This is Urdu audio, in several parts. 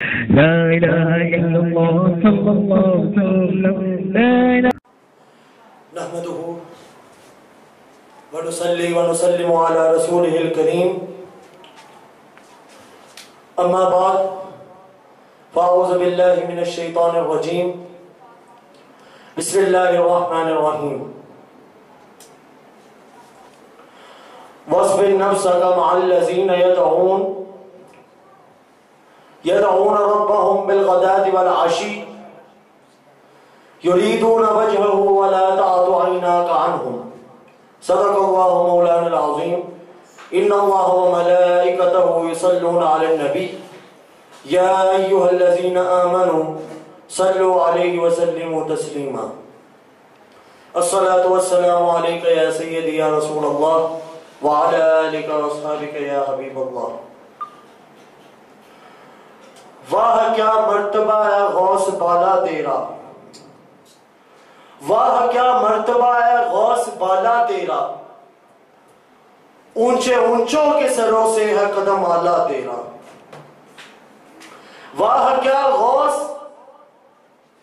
لا إله إلا الله صلى الله عليه وسلم لا إله نحمده ونصلي ونسلم على رسوله الكريم أما بعد فأعوذ بالله من الشيطان الرجيم بسم الله الرحمن الرحيم واصبر نفسك مع الذين يدعون ربهم بالغداة والعشي يريدون وجهه ولا تعد عيناك عنهم صدق الله مولانا العظيم إن الله وملائكته يصلون على النبي يا أيها الذين آمنوا صلوا عليه وسلموا تسليما الصلاة والسلام عليك يا سيدي يا رسول الله وعلى آلك وأصحابك يا حبيب الله واہ کیا مرتبہ ہے غوث بالا تیرا واہ کیا مرتبہ ہے غوث بالا تیرا اونچے اونچوں کے سروں سے ہے قدم آلا تیرا واہ کیا غوث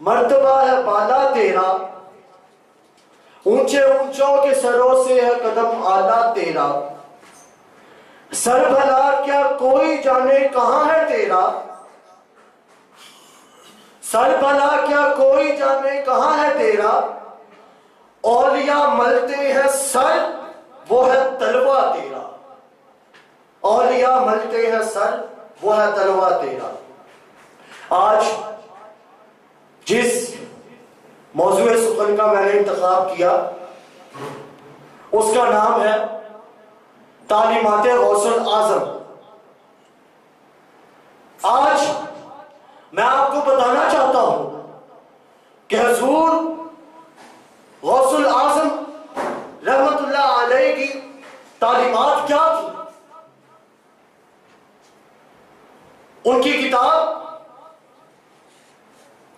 مرتبہ ہے بالا تیرا اونچے اونچوں کے سروں سے ہے قدم آلا تیرا سر بھلا کیا کوئی جانے کہاں ہے تیرا سر بھلا کیا کوئی جانے کہاں ہے تیرا اولیاء ملتے ہیں سر وہ ہے تلوہ تیرا اولیاء ملتے ہیں سر وہ ہے تلوہ تیرا آج جس موضوع سخن کا میں نے انتخاب کیا اس کا نام ہے تعلیمات غوث الاعظم آج میں آپ کو بتانا چاہتا ہوں کہ حضور غوث الاعظم رحمت اللہ علیہ کی تعلیمات کیا تھی ان کی کتاب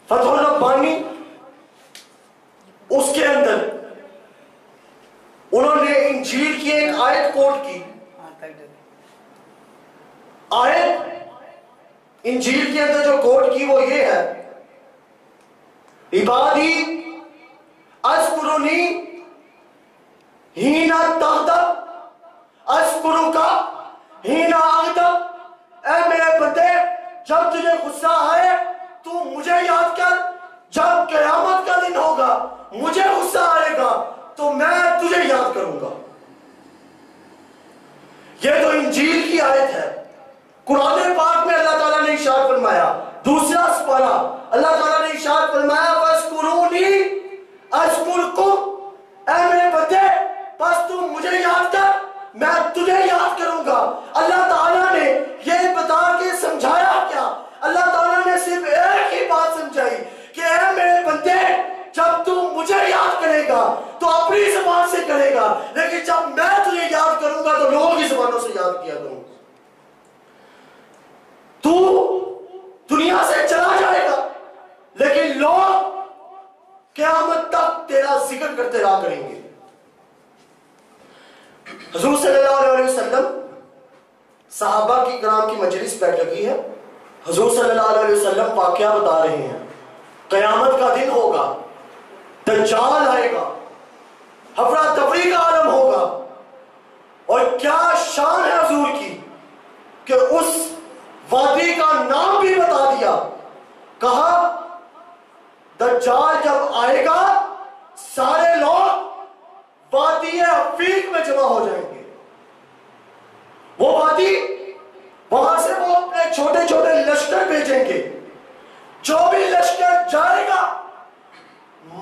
فتح الربانی اس کے اندر انہوں نے انجیل کی ایک آیت کوٹ کی آیت انجیل کے اندر جو کوٹ کی وہ یہ ہے عبادی اذکرنی ہینا تغضب اذکرک ہینا اغضب اے میرے بندے جب تجھے غصہ آئے تو مجھے یاد کر جب قیامت کا دن ہوگا مجھے غصہ آئے گا تو میں تجھے یاد کروں گا یہ تو انجیل کی آیت ہے قرآن پاک میں اللہ تعالیٰ نے ارشاد فرمایا دوسرا سپارہ اللہ تعالیٰ نے ارشاد فرمایا وَاذْكُرُونِي أَذْكُرْكُمْ اے میرے بندے بس تم مجھے یاد کر میں تجھے یاد کروں گا اللہ تعالیٰ نے یہ بتا کے سمجھایا کیا اللہ تعالیٰ نے صرف ایک ہی بات سمجھائی کہ اے میرے بندے جب تم مجھے یاد کرے گا تو اپنی زبان سے کرے گا لیکن جب میں تجھے یاد کروں گا تو لوگوں کی زبانوں سے یاد کیا کروں گا تو دنیا سے چلا جائے گا لیکن لوگ قیامت تک تیرا ذکر کرتے رہا کریں گے حضور صلی اللہ علیہ وسلم صحابہ کی کرام کی مجلس بیٹھ لگی ہے حضور صلی اللہ علیہ وسلم واقعہ بتا رہے ہیں قیامت کا دن ہوگا دجال آئے گا افراتفری کا عالم ہوگا اور کیا شان ہے حضور کی کہ اس وادی کا نام بھی بتا دیا کہا دجال جب آئے گا سارے لوگ وادی عفیق میں جمع ہو جائیں گے وہ وادی وہاں سے وہ اپنے چھوٹے چھوٹے لشکر بھیجیں گے جو بھی لشکر جائے گا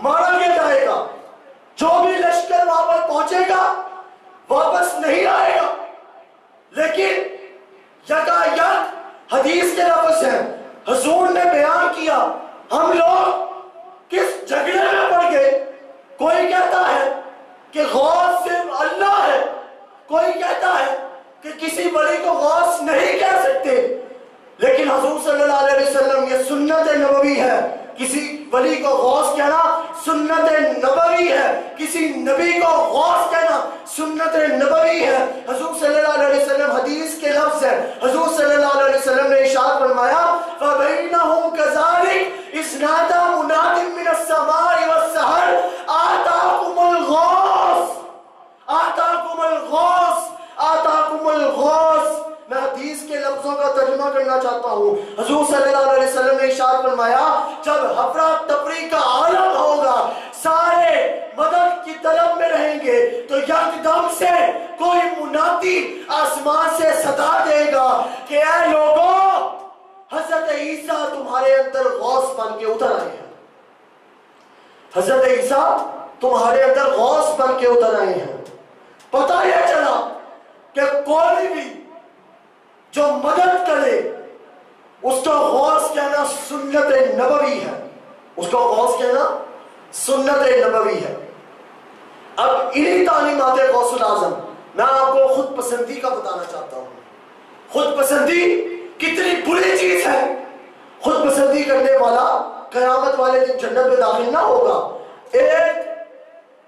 مارا کے جائے گا جو بھی لشکر وہاں پر پہنچے گا واپس نہیں آئے گا لیکن یکا حدیث کے لفظ ہیں حضور نے بیان کیا ہم لوگ کس جھگڑے میں پڑ گئے کوئی کہتا ہے کہ غوث صرف اللہ ہے کوئی کہتا ہے کہ کسی ولی کو غوث نہیں کہہ سکتے لیکن حضور صلی اللہ علیہ وسلم یہ سنت نبوی ہے کسی ولی کو غوث کہنا سنت نبوی ہے کسی نبی کو غوث کہنا سنت نبوی ہے حضور صلی اللہ علیہ وسلم حدیث کے لفظ ہے حضور صلی اللہ علیہ وسلم نے ارشاد فرمایا فَبَيْنَ نادى مناد من السماء والسحر آتاكم الغوث آتاكم الغوث آتاكم الغوث۔ میں حدیث کے لفظوں کا ترجمہ کرنا چاہتا ہوں۔ حضور صلی اللہ علیہ وسلم نے ارشاد فرمایا جب افرا تفری کا عالم ہوگا، سارے مدد کی طلب میں رہیں گے، تو یکدم سے کوئی منادی آسمان سے صدا دے گا کہ اے لوگوں، حضرت عیسیٰ تمہارے اندر غوث بن کے اتر آئے ہیں۔ حضرت عیسیٰ تمہارے اندر غوث بن کے اتر آئے ہیں۔ پتہ یہ چلا کہ کوئی بھی جو مدد کرے اس کا غوث کہنا سنت نبوی ہے، اس کا غوث کہنا سنت نبوی ہے۔ اب انہی تعلیمات غوث الاعظم میں آپ کو خود پسندی کا بتانا چاہتا ہوں۔ خود پسندی کتنی بری چیز ہے۔ خود پسندی کرنے والا قیامت والے دن جنت میں داخل نہ ہوگا۔ ایک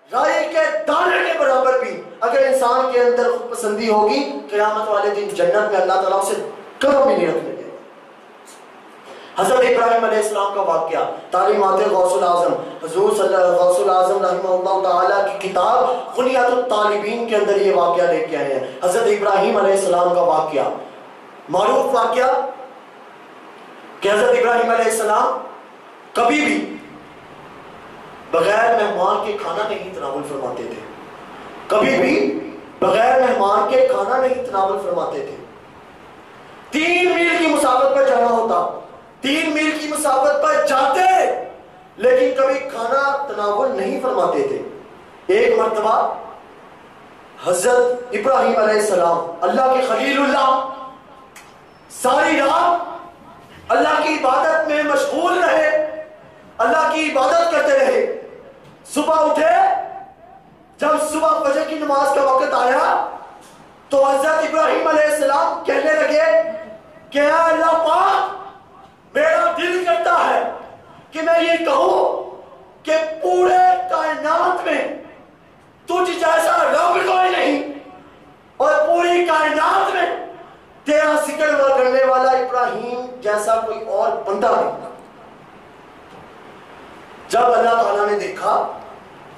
رائی کے دانے کے برابر بھی اگر انسان کے اندر خود پسندی ہوگی، قیامت والے دن جنت میں اللہ تعالیٰ اسے قدم بھی نہیں رکھنے دے گا۔ حضرت ابراہیم علیہ السلام کا واقعہ تعلیمات غوث الاعظم، حضور صلی اللہ غوث الاعظم رحمہ اللہ تعالیٰ کی کتاب غنیۃ الطالبین کے اندر یہ واقعہ لے کے آئے ہیں۔ حضرت ابراہیم علیہ السلام کا واقعہ، معروف واقعہ کہ حضرت ابراہیم علیہ السلام کبھی بھی بغیر مہمان کے کھانا نہیں تناول فرماتے تھے، کبھی بھی بغیر مہمان کے کھانا نہیں تناول فرماتے تھے۔ 3 میل کی مسافت پر جانا ہوتا، 3 میل کی مسافت پر جاتے لیکن کبھی کھانا تناول نہیں فرماتے تھے۔ ایک مرتبہ حضرت ابراہیم علیہ السلام اللہ کے خلیل اللہ ساری رات اللہ کی عبادت میں مشغول رہے، اللہ کی عبادت کرتے رہے۔ صبح اٹھے، جب صبح فجر کی نماز کا وقت آیا تو حضرت ابراہیم علیہ السلام کہنے لگے کہ اے اللہ پاک، میرا دل کرتا ہے کہ میں یہ کہوں کہ پورے کائنات میں تجھ جیسا رب کوئی نہیں، اور پوری کائنات میں تیرا ذکر کرنے والا ابراہیم جیسا کوئی اور بندہ نہیں۔ جب اللہ تعالیٰ نے دیکھا،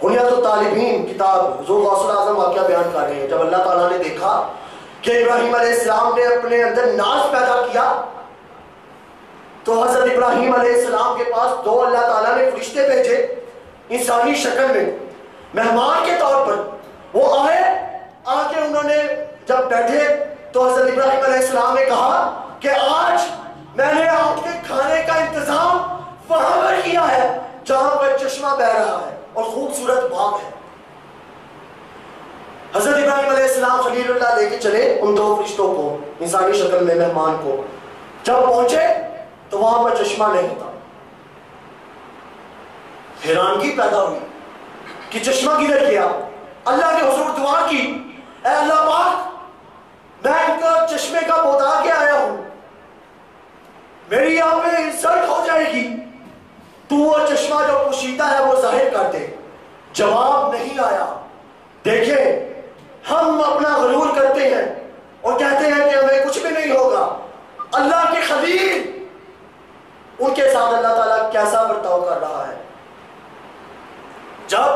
غنیۃ الطالبین کتاب حضور غوث الاعظم واقعہ بیان کر رہے ہیں، جب اللہ تعالیٰ نے دیکھا کہ ابراہیم علیہ السلام نے اپنے اندر ناز پیدا کیا تو حضرت ابراہیم علیہ السلام کے پاس 2 اللہ تعالیٰ نے فرشتے بھیجے انسانی شکل میں مہمان کے طور پر۔ وہ آئے، آ کے انہوں نے جب بیٹھے تو حضرت ابراہیم علیہ السلام نے کہا کہ آج میں نے آپ کے کھانے کا انتظام وہاں پر کیا ہے جہاں پر چشمہ بہ رہا ہے اور خوبصورت باغ ہے۔ حضرت ابراہیم علیہ السلام خلیل اللہ لے کے چلے ان 2 فرشتوں کو انسانی شکل میں مہمان کو۔ جب پہنچے تو وہاں پر چشمہ نہیں تھا۔ حیرانگی پیدا ہوئی کہ چشمہ کدھر گیا۔ اللہ کے حضور دعا کی، اے اللہ پاک، میں ان کا چشمے کا بوتا کے آیا ہوں، میری یہاں پہ انسلٹ ہو جائے گی، تو وہ چشمہ جو پوشیدہ ہے وہ ظاہر کر دے۔ جواب نہیں آیا۔ دیکھیں، ہم اپنا غرور کرتے ہیں اور کہتے ہیں کہ ہمیں کچھ بھی نہیں ہوگا۔ اللہ کے خلیل، ان کے ساتھ اللہ تعالیٰ کیسا برتاؤ کر رہا ہے۔ جب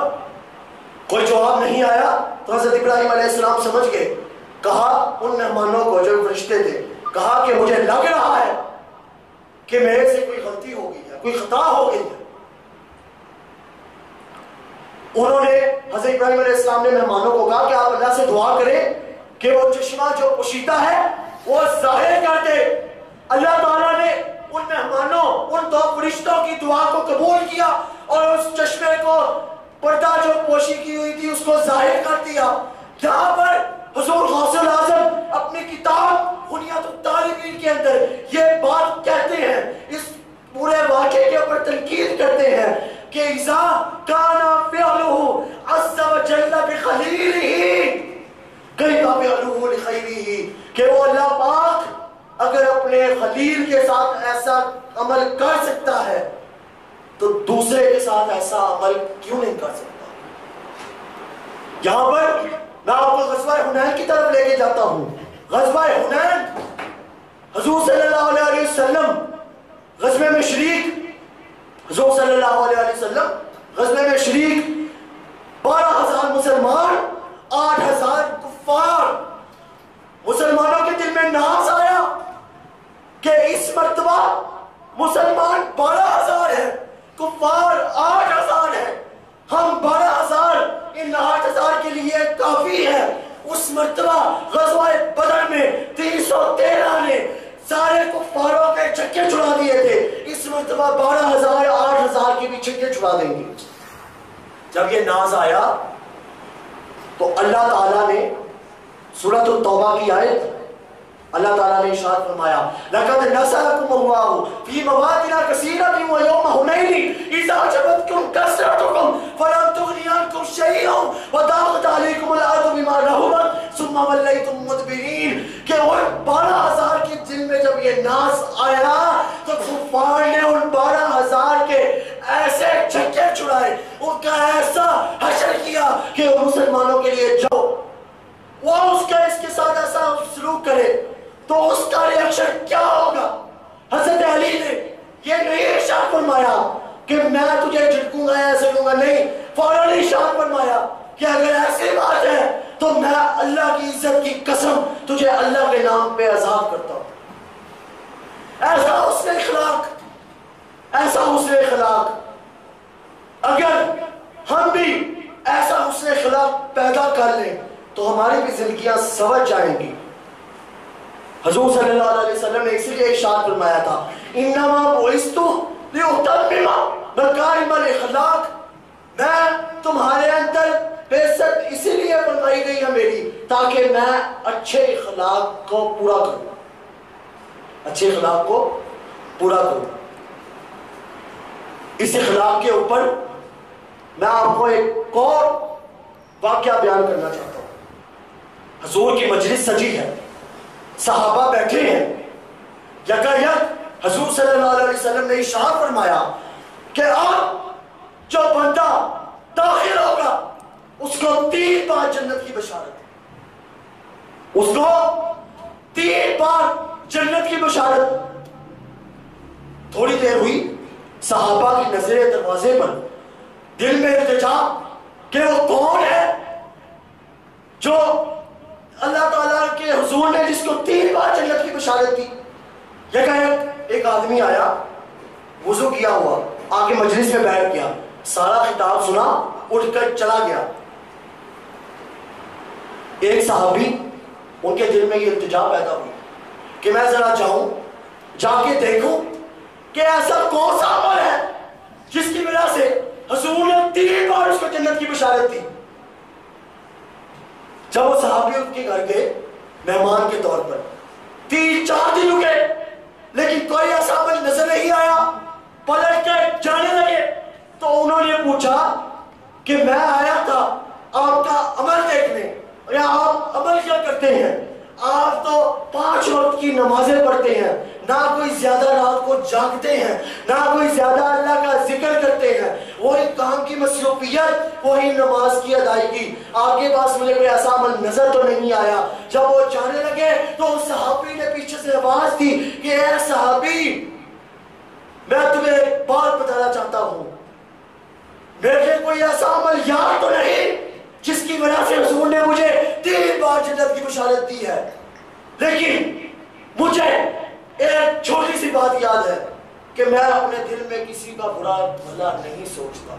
کوئی جواب نہیں آیا تو حضرت ابراہیم علیہ السلام سمجھ گئے، کہا ان مہمانوں کو جو فرشتے تھے، کہا کہ مجھے لگ رہا ہے کہ میرے سے کوئی غلطی ہو گئی ہے، کوئی خطا ہو گئی ہے۔ انہوں نے حضرت ابراہیم علیہ السلام نے مہمانوں کو کہا کہ آپ اللہ سے دعا کریں کہ وہ چشمہ جو پوشیدہ ہے وہ ظاہر کر دے۔ اللہ تعالیٰ نے ان مہمانوں، ان 2 فرشتوں کی دعا کو قبول کیا اور اس چشمے کو، پردہ جو پوشی کی ہوئی تھی، اس کو ظاہر کر دیا۔ یہاں پر حضور غوث الاعظم اپنی کتاب غنیۃ الطالبین کے اندر یہ بات کہتے ہیں، اس پورے واقعے کے اوپر تنقید کرتے ہیں کہ اذا کان فعلہ عز وجل بخلیلہ کیف فعلہ لخیرہ، کہ وہ اللہ پاک اگر اپنے خلیل کے ساتھ ایسا عمل کر سکتا ہے تو دوسرے کے ساتھ ایسا عمل کیوں نہیں کر سکتا۔ یہاں پر میں آپ کو غزوہ حنین کی طرف لے کے جاتا ہوں۔ غزوہ حنین، حضور صلی اللہ علیہ وسلم غزوے میں شریک، حضور صلی اللہ علیہ وسلم غزوے میں شریک، 12,000 مسلمان، 8,000 کفار. مسلمانوں کے دل میں ناز آیا کہ اس مرتبہ مسلمان 12,000 ہیں، کفار 8,000 ہیں، ہم 12,000 ان 8,000 کے لیے کافی ہے. اس مرتبہ غزوہ بدر میں 313 نے سارے کفاروں کے چھکے چھڑا دیے تھے. اس مرتبہ 12,000 8,000 کے بھی چھکے چھڑا دیں گے. جب یہ ناز آیا تو اللہ تعالیٰ نے سورۃ التوبہ کی آیت اللہ تعالیٰ نے ارشاد فرمایا لَقَدْ نَصَرَكُمُ اللَّهُ فِي مَوَاطِنَ كَثِيرَةٍ وَيَوْمَ حُنَيْنٍ إِذْ أَعْجَبَتْكُمْ كَثْرَتُكُمْ فَلَمْ تُغْنِ عَنْكُمْ شَيْئًا وَضَاقَتْ عَلَيْكُمُ الْأَرْضُ بِمَا رَحُبَتْ ثُمَّ وَلَّيْتُمْ مُدْبِرِينَ. کہ ان 12,000 کے دل میں جب یہ ناز آیا تو کفار نے ان 12,000 کے ایسے چھکے چھڑائے، ان کا ایسا حشر کیا کہ وہ مسلمانوں کے لیے جو وہ اس کے ساتھ ایسا سلوک کرے تو اس کا ریاکشن کیا ہوگا. حضرت علی نے یہ نہیں ارشاد فرمایا کہ میں تجھے جھٹکوں گا ایسے لوں گا، نہیں، فوراً ارشاد فرمایا کہ اگر ایسی بات ہے تو میں اللہ کی عزت کی قسم تجھے اللہ کے نام پہ عذاب کرتا ہوں. ایسا حسن اخلاق، ایسا حسن اخلاق. اگر ہم بھی ایسا حسن اخلاق پیدا کر لیں تو ہماری بھی زندگیاں سنور جائیں گی. حضور صلی اللہ علیہ وسلم نے اسی لیے ارشاد فرمایا تھا انما بعثت لأتمم مکارم الاخلاق. میں تمہارے اندر بعثت اسی لیے فرمائی گئی ہے میری تاکہ میں اچھے اخلاق کو پورا کروں، اچھے اخلاق کو پورا کروں. اس اخلاق کے اوپر میں آپ کو ایک اور واقعہ بیان کرنا چاہتا ہوں. حضور کی مجلس سجی ہے، صحابہ بیٹھے ہیں، یکایک حضور صلی اللہ علیہ وسلم نے ارشاد فرمایا کہ اب جو بندہ داخل ہوگا اس کو 3 بار جنت کی بشارت ہے، اس کو 3 بار جنت کی بشارت. تھوڑی دیر ہوئی، صحابہ کی نظریں دروازے پر، دل میں ارتجاع کہ وہ کون ہے جو اللہ تعالیٰ کے حضور نے جس کو 3 بار جنت کی بشارت دی. ایک آدمی آیا، وضو کیا ہوا، آگے مجلس میں بیٹھ گیا، سارا خطاب سنا، اٹھ کر چلا گیا. ایک صحابی، ان کے دل میں یہ ارتجاع پیدا ہوئی کہ میں ذرا جاؤں، جا کے دیکھوں کہ ایسا کون سا عمل ہے جس کی وجہ سے حضور نے 3 بار اس کو جنت کی بشارت دی. جب وہ صحابی ان کے گھر گئے مہمان کے طور پر، 3-4 دن رکے لیکن کوئی ایسا عمل نظر نہیں آیا. پلٹ کے جانے لگے تو انہوں نے پوچھا کہ میں آیا تھا آپ کا عمل دیکھنے، یا آپ عمل کیا کرتے ہیں؟ آپ تو 5 وقت کی نمازیں پڑھتے ہیں، نہ کوئی زیادہ رات کو جاگتے ہیں، نہ کوئی زیادہ اللہ کا ذکر کرتے ہیں، وہی کام کی مصروفیت، وہی نماز کی ادائیگی. آپ کے پاس مجھے کوئی ایسا عمل نظر تو نہیں آیا. جب وہ جانے لگے تو اس صحابی نے پیچھے سے آواز دی کہ اے صحابی، میں تمہیں ایک بات بتانا چاہتا ہوں، میرے کوئی ایسا عمل یاد تو نہیں جس کی وجہ سے حضور نے مجھے 3 بار جنت کی بشارت دی ہے، لیکن مجھے ایک چھوٹی سی بات یاد ہے کہ میں اپنے دل میں کسی کا برا بھلا نہیں سوچتا،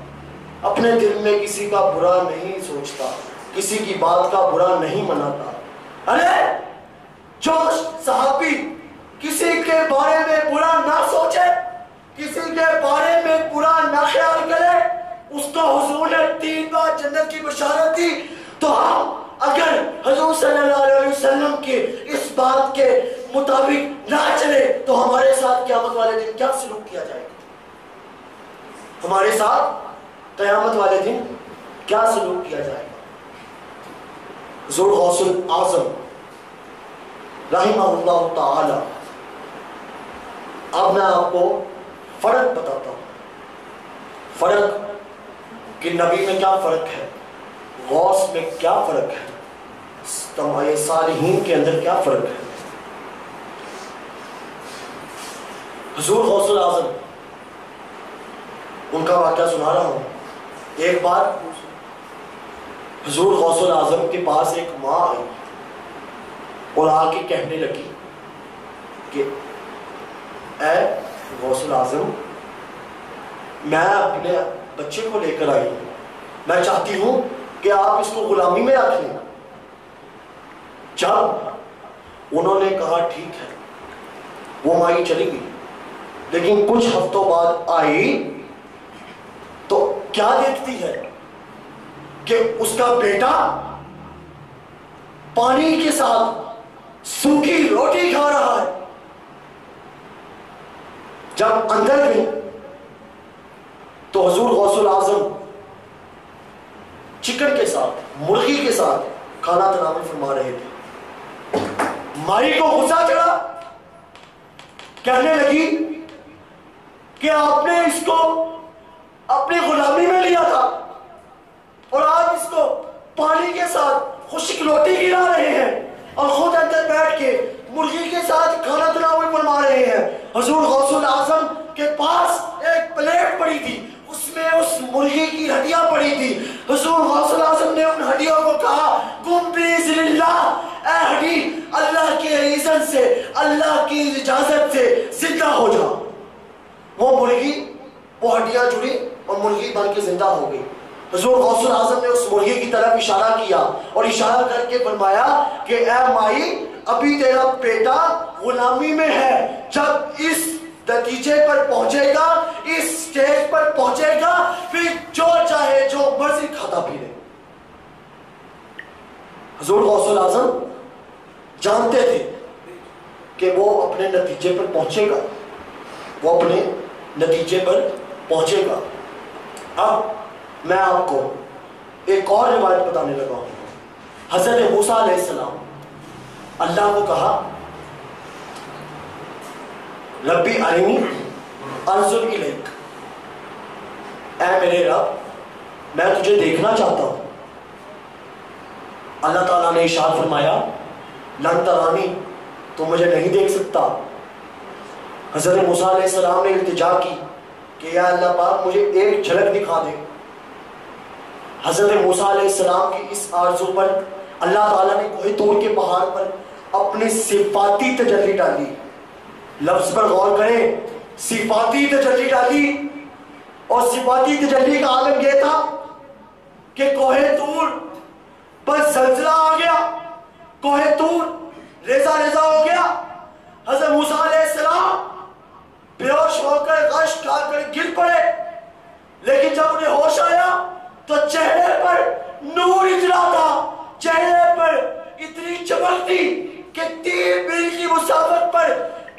اپنے دل میں کسی کا برا نہیں سوچتا، کسی کی بات کا برا نہیں مناتا. ارے جو صحابی کسی کے بارے میں برا نہ سوچے، کسی کے بارے میں برا نہ خیال کرے، اس کو حضور نے 3 بار جنت کی بشارت دی. تو ہم اگر حضور صلی اللہ علیہ وسلم کی اس بات کے مطابق نہ چلے تو ہمارے ساتھ قیامت والے دن کیا سلوک کیا جائے گا؟ ہمارے ساتھ قیامت والے دن کیا سلوک کیا جائے گا؟ حضور غوث الاعظم رحمہ اللہ تعالی. اب میں آپ کو فرق بتاتا ہوں، فرق کہ نبی میں کیا فرق ہے، غوث میں کیا فرق ہے، تمام صالحین کے اندر کیا فرق ہے. حضور غوث الاعظم ان کا واقعہ سنا رہا ہوں. ایک بار حضور غوث الاعظم کے پاس ایک ماں آئی اور آ کے کہنے لگی کہ اے غوث الاعظم، میں اپنے بچے کو لے کر آئی ہوں، میں چاہتی ہوں کہ آپ اس کو غلامی میں رکھ لیں. جب انہوں نے کہا ٹھیک ہے، وہ مائی چلی گئی. لیکن کچھ ہفتوں بعد آئی تو کیا دیکھتی ہے کہ اس کا بیٹا پانی کے ساتھ سوکھی روٹی کھا رہا ہے. جب اندر گئی تو حضور غوث الاعظم چکن کے ساتھ، مرغی کے ساتھ کھانا تناول فرما رہے تھے. مائی کو غصہ چڑھا، کہنے لگی کہ آپ نے اس کو اپنی غلامی میں لیا تھا اور آپ اس کو پانی کے ساتھ خشک روٹی کھلا رہے ہیں اور خود اندر بیٹھ کے مرغی کے ساتھ کھانا تناول فرما رہے ہیں. حضور غوث الاعظم کے پاس ایک پلیٹ پڑی تھی، اس میں اس مرغی کی ہڈیاں پڑی تھی. حضور غوث الاعظم نے ان ہڈیوں کو کہا قم باذن اللہ، اے ہڈی اللہ کے اذن سے، اللہ کی اجازت سے زندہ ہو جا. وہ مرغی، وہ ہڈیاں جڑی اور مرغی بن کے زندہ ہو گئی. حضور غوث الاعظم نے اس مرغی کی طرف اشارہ کیا اور اشارہ کر کے فرمایا کہ اے مائی، ابھی تیرا بیٹا غلامی میں ہے، جب اس نتیجے پر پہنچے گا، اس سٹیج پر پہنچے گا، پھر جو چاہے جو مرضی کھاتا پی لے. حضور غوث الاعظم جانتے تھے کہ وہ اپنے نتیجے پر پہنچے گا، وہ اپنے نتیجے پر پہنچے گا. اب میں آپ کو ایک اور روایت بتانے لگا ہوں. حضرت موسیٰ علیہ السلام اللہ کو کہا ربی ارنی انظر الیک، اے میرے رب میں تجھے دیکھنا چاہتا ہوں. اللہ تعالیٰ نے ارشاد فرمایا لن ترانی، تو مجھے نہیں دیکھ سکتا. حضرت موسیٰ علیہ السلام نے التجا کی کہ یا اللہ پاک مجھے ایک جھلک دکھا دے. حضرت موسیٰ علیہ السلام کی اس آرزو پر اللہ تعالیٰ نے کوہ طور کے پہاڑ پر اپنی صفاتی تجلی ڈالی. لفظ پر غور کریں، صفاتی تجلی ڈالی. اور صفاتی تجلی کا عالم یہ تھا کہ کوہ طور پر زلزلہ آ گیا، کوہ طور ریزہ ریزہ ہو گیا. حضرت موسیٰ علیہ السلام بیہوش ہو کر غش کھا کر گر پڑے. لیکن جب انہیں ہوش آیا تو چہرے پر نور اجلا تھا، چہرے پر اتنی چمک تھی کہ 3 میل کی مسافت پر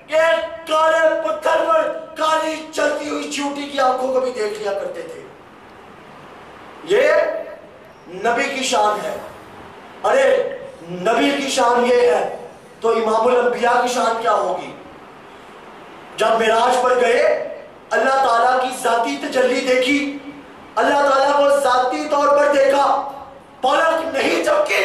ایک کالے پتھر پر کالی چلتی ہوئی چیوٹی کی آنکھوں کو بھی دیکھ لیا کرتے تھے. یہ نبی کی شان ہے. ارے نبی کی شان یہ ہے تو امام الانبیاء کی شان کیا ہوگی؟ جب معراج پر گئے اللہ تعالیٰ کی ذاتی تجلی دیکھی، اللہ تعالیٰ کو ذاتی طور پر دیکھا، پلک نہیں جھپکی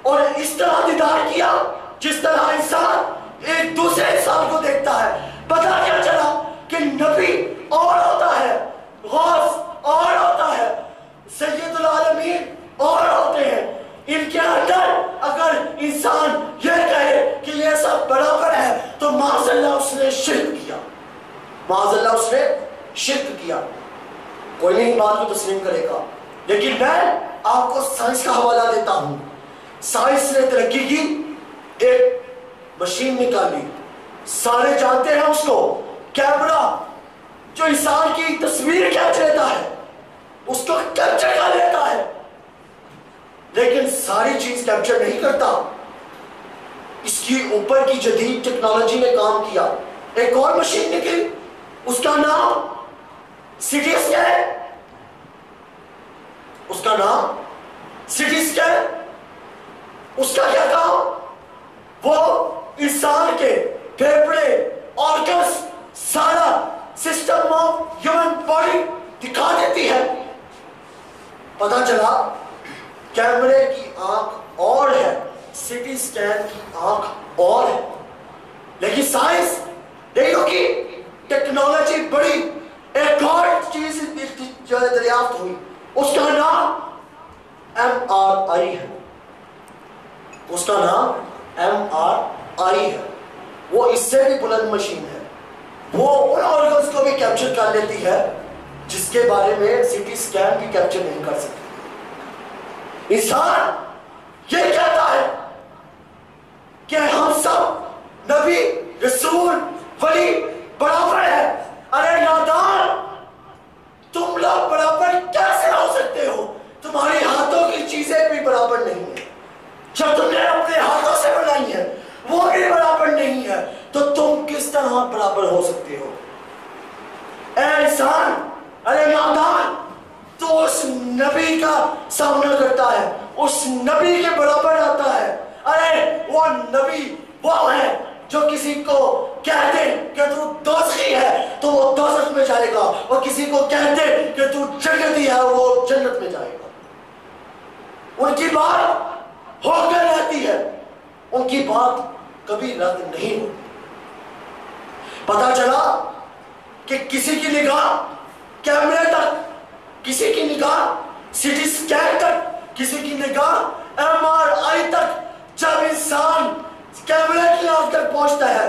اور اس طرح دیدار کیا جس طرح انسان ایک دوسرے انسان کو دیکھتا ہے. پتا کیا چلا کہ نبی اور ہوتا ہے، غوث اور ہوتا ہے، سید العالمین اور ہوتے ہیں. ان کے اندر اگر انسان یہ کہے کہ یہ سب برابر ہے تو معاذ اللہ اس نے شرک کیا، معاذ اللہ اس نے شرک کیا. کوئی نہیں بات کو تسلیم کرے گا. لیکن میں آپ کو سائنس کا حوالہ دیتا ہوں. سائنس نے ترقی کی، ایک مشین نکالی، سارے جانتے ہیں اس کو، کیمرہ جو انسان کی تصویر کھینچ لیتا ہے، اس کو کیپچر کر لیتا ہے. لیکن ساری چیز کیپچر نہیں کرتا. اس کی اوپر کی جدید ٹیکنالوجی نے کام کیا. ایک اور مشین نکلی، اس کا نام سٹی اسکین، اس کا نام سٹی اسکین. اس کا کیا کام؟ وہ انسان کے پھیپھڑے، آرگنز، سارا سسٹم آف ہیومن باڈی دکھا دیتی ہے. پتا چلا کیمرے کی آنکھ اور ہے، سٹی اسکین کی آنکھ اور ہے. لیکن سائنس نہیں رکی، ٹیکنالوجی بڑی. ایک اور جو دریافت ہوئی اس کا نام MRI ہے. اس کا نام MRI ہے. وہ اس سے بھی بلند مشین ہے. وہ ان آرگنز کو بھی کیپچر کر لیتی ہے جس کے بارے میں سی ٹی اسکین بھی کیپچر نہیں کر سکتی. انسان یہ کہتا ہے کہ ہم سب نبی رسول ولی برابر ہے. ارے نادان، تم لوگ برابر کیسے ہو سکتے ہو؟ تمہاری ہاتھوں کی چیزیں بھی برابر نہیں ہیں. جب تم نے اپنے ہاتھوں سے بنائی ہے وہ بھی برابر نہیں ہے تو تم کس طرح برابر ہو سکتے ہو؟ اے انسان، ارے نادان، تو اس نبی کا سامنا کرتا ہے، اس نبی کے برابر آتا ہے. ارے وہ نبی وہ ہے جو کسی کو کہہ دے کہ تو دوزخی ہے تو وہ دوزخ میں جائے گا، اور کسی کو کہہ دے کہ تو جنتی ہے وہ جنت میں جائے گا. ان کی بات ہو کر رہتی ہے، ان کی بات کبھی رد نہیں ہوتی. پتا چلا کہ کسی کی نگاہ کیمرے تک، کسی کی نگاہ سی ٹی اسکین تک، کسی کی نگاہ MRI تک. جب انسان کیمرے کی آنکھ تک پہنچتا ہے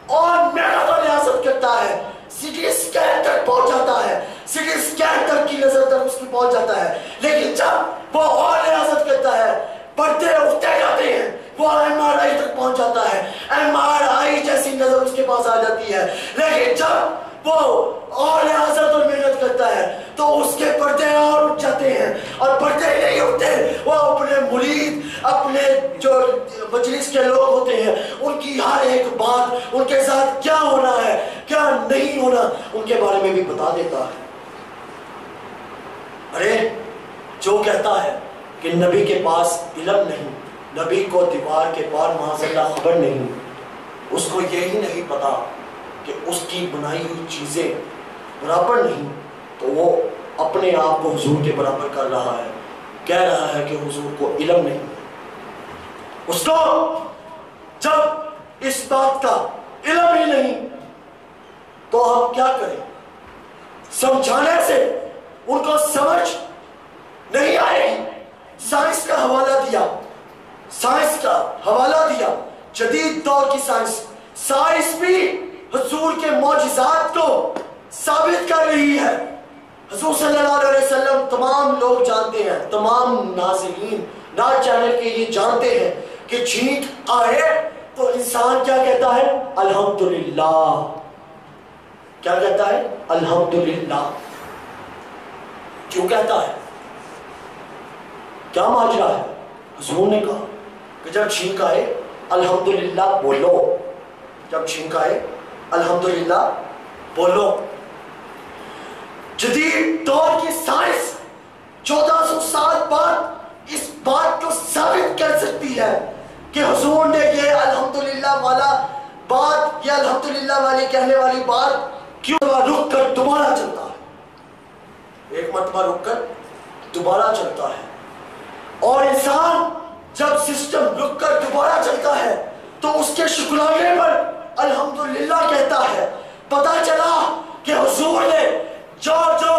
اور محنت و ریاضت کرتا ہے، سی ٹی اسکین تک پہنچ جاتا ہے، سی ٹی اسکین تک کی نظر تک اس کی پہنچ جاتا ہے. لیکن جب وہ اور ریاضت کرتا ہے، پردے اٹھتے جاتے ہیں، وہ MRI تک پہنچ جاتا ہے، MRI جیسی نظر اس کے پاس آ جاتی ہے. لیکن جب وہ اور ریاضت اور محنت کرتا ہے تو اس کے پردے اور اٹھ جاتے ہیں، اور پردے نہیں اٹھتے. وہ اپنے مرید، اپنے جو مجلس کے لوگ ہوتے ہیں، ان کی ہر ایک بات، ان کے ساتھ کیا ہونا ہے کیا نہیں ہونا، ان کے بارے میں بھی بتا دیتا ہے. ارے جو کہتا ہے کہ نبی کے پاس علم نہیں، نبی کو دیوار کے پار معاذ اللہ خبر نہیں، اس کو یہی نہیں پتا کہ اس کی بنائی ہوئی چیزیں برابر نہیں، تو وہ اپنے آپ کو حضور کے برابر کر رہا ہے، کہہ رہا ہے کہ حضور کو علم نہیں. اس کو جب اس بات کا علم ہی نہیں تو ہم کیا کریں؟ سمجھانے سے ان کو سمجھ نہیں آئے گی. سائنس کا حوالہ دیا، سائنس کا حوالہ دیا، جدید دور کی سائنس بھی حضور کے معجزات کو ثابت کر رہی ہے. حضور صلی اللہ علیہ وسلم تمام لوگ جانتے ہیں، تمام ناظرین ناز چینل کے یہ جانتے ہیں کہ چھینک آئے تو انسان کیا کہتا ہے؟ الحمدللہ. کیا کہتا ہے؟ الحمدللہ. کیوں کہتا ہے؟ کیا ماجرا ہے؟ حضور نے کہا کہ جب چھینک آئے الحمدللہ بولو. جب چھینک آئے الحمدللہ بولو. جدید دور کی سائنس 1400 سال بعد اس بات کو ثابت کر سکتی ہے کہ حضور نے یہ الحمدللہ والا بات، یہ الحمدللہ والی کہنے والی بات کیوں رک کر دوبارہ چلتا ہے. ایک مرتبہ رک کر دوبارہ چلتا ہے. اور انسان جب سسٹم رک کر دوبارہ چلتا ہے تو اس کے شکرانے پر الحمدللہ کہتا ہے. پتا چلا کہ حضور نے جو جو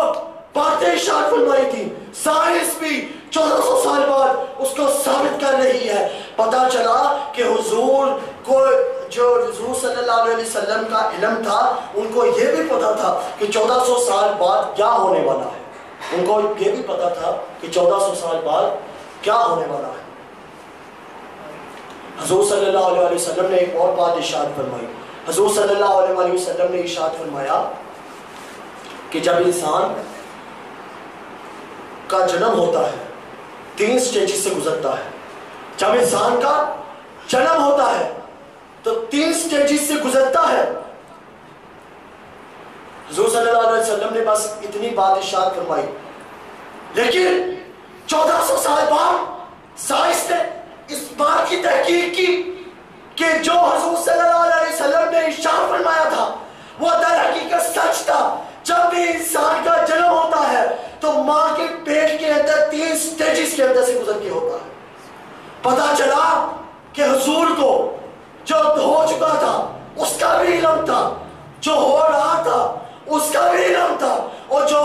باتیں ارشاد فرمائی تھی سائنس بھی 1400 سال بعد اس کو ثابت کر رہی ہے. پتا چلا کہ حضور کو جو حضور صلی اللہ علیہ وسلم کا علم تھا ان کو یہ بھی پتا تھا کہ 1400 سال بعد کیا ہونے والا ہے. ان کو یہ بھی پتا تھا کہ 1400 سال بعد کیا ہونے والا ہے. حضور صلی اللہ علیہ وسلم نے ایک اور بات ارشاد فرمائی. حضور صلی اللہ علیہ وسلم نے ارشاد فرمایا کہ جب انسان کا جنم ہوتا ہے 3 سٹیجز سے گزرتا ہے. جب انسان کا جنم ہوتا ہے تو 3 سٹیجز سے گزرتا ہے. حضور صلی اللہ علیہ وسلم نے بس اتنی بات ارشاد فرمائی. لیکن 1400 سال بعد سائنس نے اس بات کی تحقیق کی کہ جو حضور صلی اللہ علیہ وسلم نے ارشاد فرمایا تھا وہ در حقیقت سچ تھا. جب بھی انسان کا جنم ہوتا ہے تو ماں کے پیٹ کے اندر 3 سٹیجز کے اندر سے گزر کے ہوتا ہے. پتا چلا کہ حضور کو جو ہو چکا تھا اس کا بھی علم تھا، جو ہو رہا تھا اس کا بھی علم تھا، اور جو